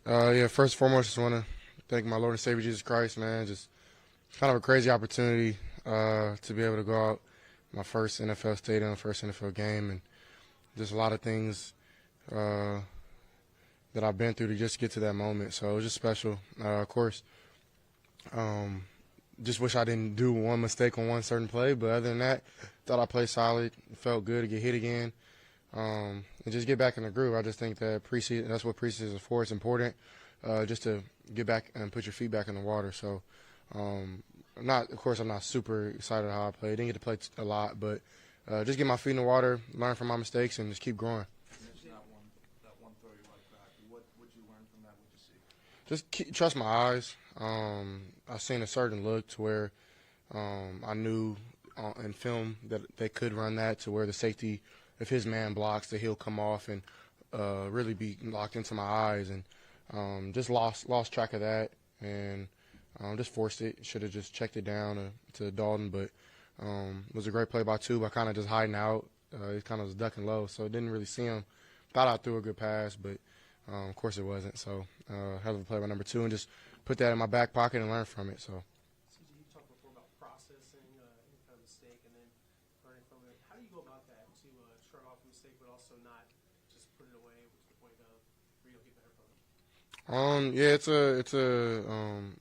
Yeah, first and foremost, just want to thank my Lord and Savior Jesus Christ, man. Just kind of a crazy opportunity to be able to go out my first NFL stadium, first NFL game, and just a lot of things uh, that I've been through to just get to that moment. So it was just special. Of course, um, just wish I didn't do one mistake on one certain play, but other than that, thought I played solid. It felt good to get hit again. And just get back in the groove. I just think that preseason, that's what preseason is for. It's important just to get back and put your feet back in the water. So, of course, I'm not super excited how I played. Didn't get to play a lot, but just get my feet in the water, learn from my mistakes, and just keep growing. That one throw you like back. What would you learn from that? What you see? Just trust my eyes. I seen a certain look to where I knew in film that they could run that to where the safety, if his man blocks, that he'll come off and really be locked into my eyes, and just lost track of that, and just forced it. Should have just checked it down to Dalton, but it was a great play by Tube. I kind of just hiding out. He kind of was ducking low, so didn't really see him. Thought I threw a good pass, but of course it wasn't. So hell of a play by number 2, and just put that in my back pocket and learn from it. So. CJ, you talked before about processing any kind of mistake and then learning from it. How do you go about that to shrug off a mistake, but also not just put it away to the point of where you'll get better from it? Yeah,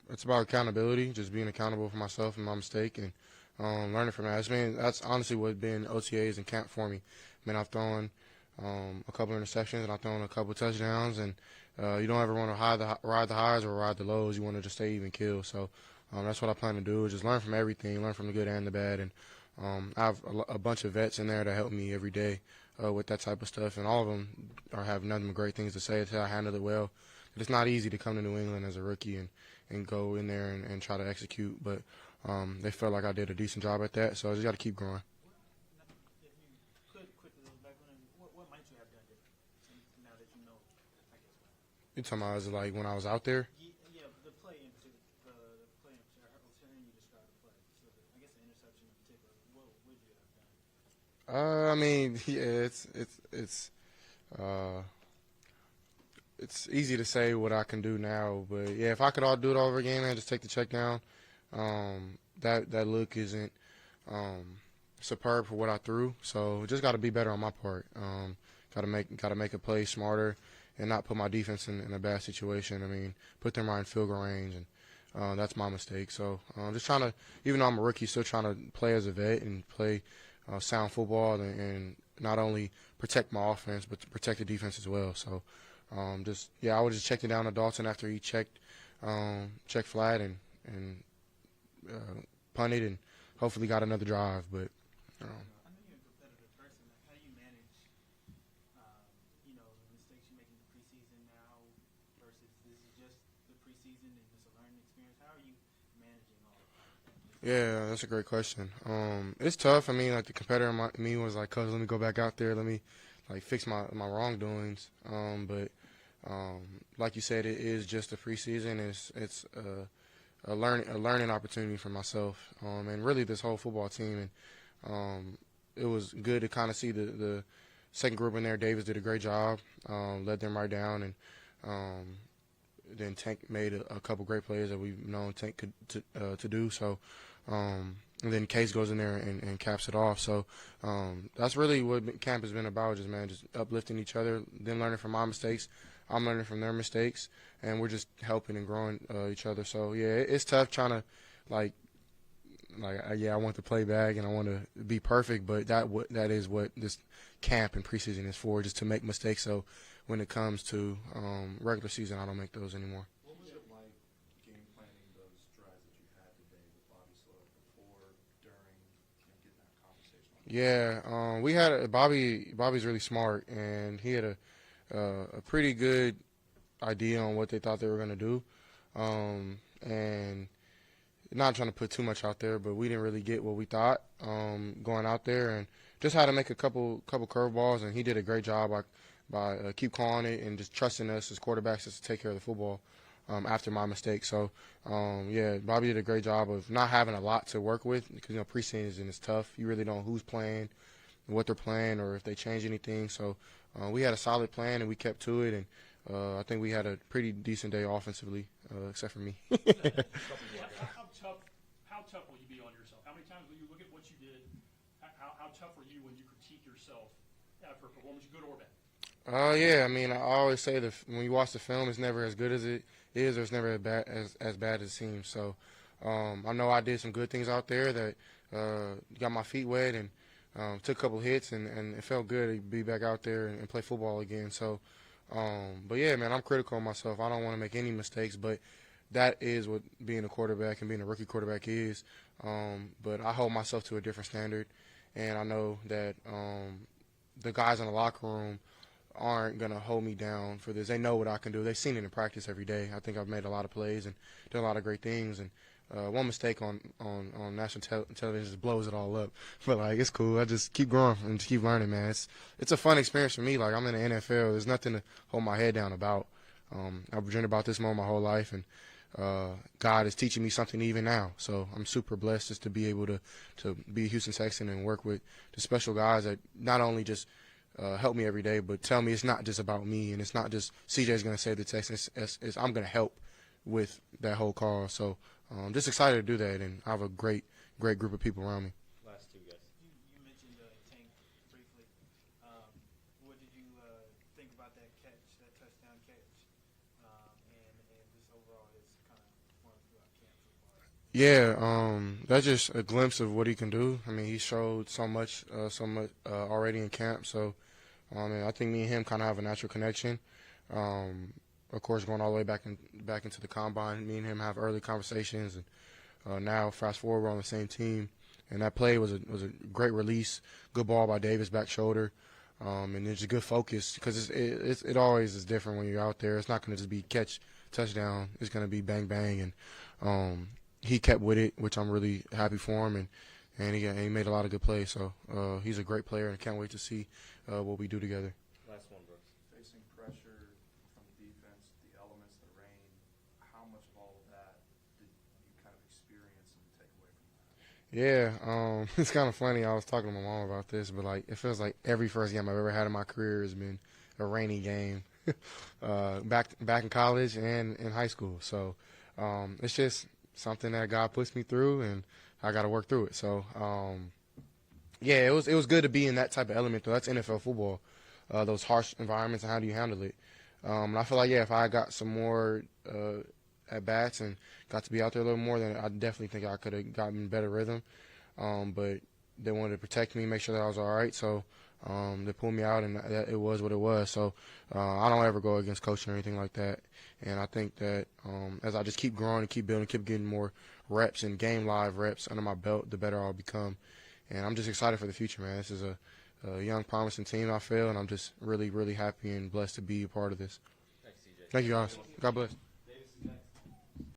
it's about accountability, just being accountable for myself and my mistake, and learning from that. I mean, that's honestly what been OTAs and camp for me. I mean, I've thrown a couple interceptions and I've thrown a couple touchdowns, and you don't ever want to ride the highs or ride the lows. You want to just stay even kill. So that's what I plan to do, is just learn from everything, learn from the good and the bad, and I have a bunch of vets in there that help me every day with that type of stuff, and all of them have nothing but great things to say. It's how I handled it well. It's not easy to come to New England as a rookie and go in there and try to execute, but they felt like I did a decent job at that, so I just got to keep growing. If you could quickly look back on it, what might you have done different now that you know, I guess, what? You talking about, is it like when I was out there? Yeah, the play in particular, the play in particular, I was hearing you describe the play. So I guess the interception in particular, what would you have done? I mean, yeah, uh, it's easy to say what I can do now, but yeah, if I could all do it all over again, man, just take the check down. That look isn't superb for what I threw, so just got to be better on my part. Got to make a play smarter and not put my defense in a bad situation. I mean, put them right in field goal range, and that's my mistake. So just trying to, even though I'm a rookie, still trying to play as a vet and play sound football and not only protect my offense but to protect the defense as well. So. I would just check it down to Dalton after he checked flat and punted and hopefully got another drive. But I know you're a competitive person. How do you manage, the mistakes you make in the preseason now versus this is just the preseason and just a learning experience? How are you managing all of that? yeah, that's a great question. It's tough. I mean, like the competitor in me was like, "Coach, let me go back out there. Let me like fix my wrongdoings." But like you said, it is just a preseason. It's a learning opportunity for myself, and really this whole football team. And it was good to kind of see the second group in there. Davis did a great job, led them right down, and then Tank made a couple great plays that we've known Tank could to do. So. And then Case goes in there and caps it off. So that's really what camp has been about, just uplifting each other, them learning from my mistakes, I'm learning from their mistakes, and we're just helping and growing each other. So yeah, it's tough trying to I want to play back and I want to be perfect, but that is what this camp and preseason is for, just to make mistakes. So when it comes to regular season, I don't make those anymore. What was it like game planning those drives that you had today with Bobby Slow before, during, and getting that conversation? Yeah, we had Bobby's really smart, and he had a pretty good idea on what they thought they were going to do, and not trying to put too much out there, but we didn't really get what we thought going out there, and just had to make a couple curveballs, and he did a great job by keep calling it and just trusting us as quarterbacks just to take care of the football after my mistake. So Bobby did a great job of not having a lot to work with, because preseason is tough. You really don't know who's playing, what they're playing, or if they change anything. So we had a solid plan and we kept to it, and I think we had a pretty decent day offensively, except for me. How tough will you be on yourself? How many times will you look at what you did? How tough are you when you critique yourself after a performance, good or bad? Yeah, I mean, I always say that when you watch the film, it's never as good as it is, or it's never as bad as it seems. So I know I did some good things out there that got my feet wet and took a couple hits, and it felt good to be back out there and play football again. So, but yeah, man, I'm critical of myself. I don't want to make any mistakes, but that is what being a quarterback and being a rookie quarterback is. But I hold myself to a different standard, and I know that the guys in the locker room aren't going to hold me down for this. They know what I can do. They've seen it in practice every day. I think I've made a lot of plays and done a lot of great things. And one mistake on national television just blows it all up. But, like, it's cool. I just keep growing and just keep learning, man. It's a fun experience for me. Like, I'm in the NFL. There's nothing to hold my head down about. I've dreamed about this moment my whole life, and God is teaching me something even now. So I'm super blessed just to be able to be a Houston Texan and work with the special guys that not only just help me every day, but tell me it's not just about me, and it's not just CJ's going to save the Texans. It's I'm going to help with that whole cause. So I'm just excited to do that, and I have a great group of people around me. Last two guys. You mentioned Tank briefly. What did you think about that catch, that touchdown catch, and just overall his kind of performance throughout camp so far? Yeah, that's just a glimpse of what he can do. I mean, he showed so much already in camp. So, I think me and him kind of have a natural connection. Of course, going all the way back into the combine, me and him have early conversations, and now fast forward, we're on the same team. And that play was a great release, good ball by Davis, back shoulder, and it's a good focus because it always is different when you're out there. It's not going to just be catch, touchdown. It's going to be bang bang, and he kept with it, which I'm really happy for him, and he made a lot of good plays. So he's a great player, and I can't wait to see what we do together. Last one, Brooks. Facing pressure from the defense, the elements, the rain, how much of all of that did you kind of experience and take away from that? Yeah, it's kind of funny. I was talking to my mom about this, but like it feels like every first game I've ever had in my career has been a rainy game, back in college and in high school. So it's just something that God puts me through, and I got to work through it. So yeah, it was good to be in that type of element though. That's NFL football, those harsh environments, and how do you handle it? And I feel like if I got some more at bats and got to be out there a little more, then I definitely think I could have gotten better rhythm. But they wanted to protect me, make sure that I was all right. So they pulled me out, and it was what it was. So I don't ever go against coaching or anything like that. And I think that as I just keep growing and keep building, keep getting more reps and game live reps under my belt, the better I'll become. And I'm just excited for the future, man. This is a young, promising team, I feel, and I'm just really, really happy and blessed to be a part of this. Thanks, CJ. Thank you, guys. God bless.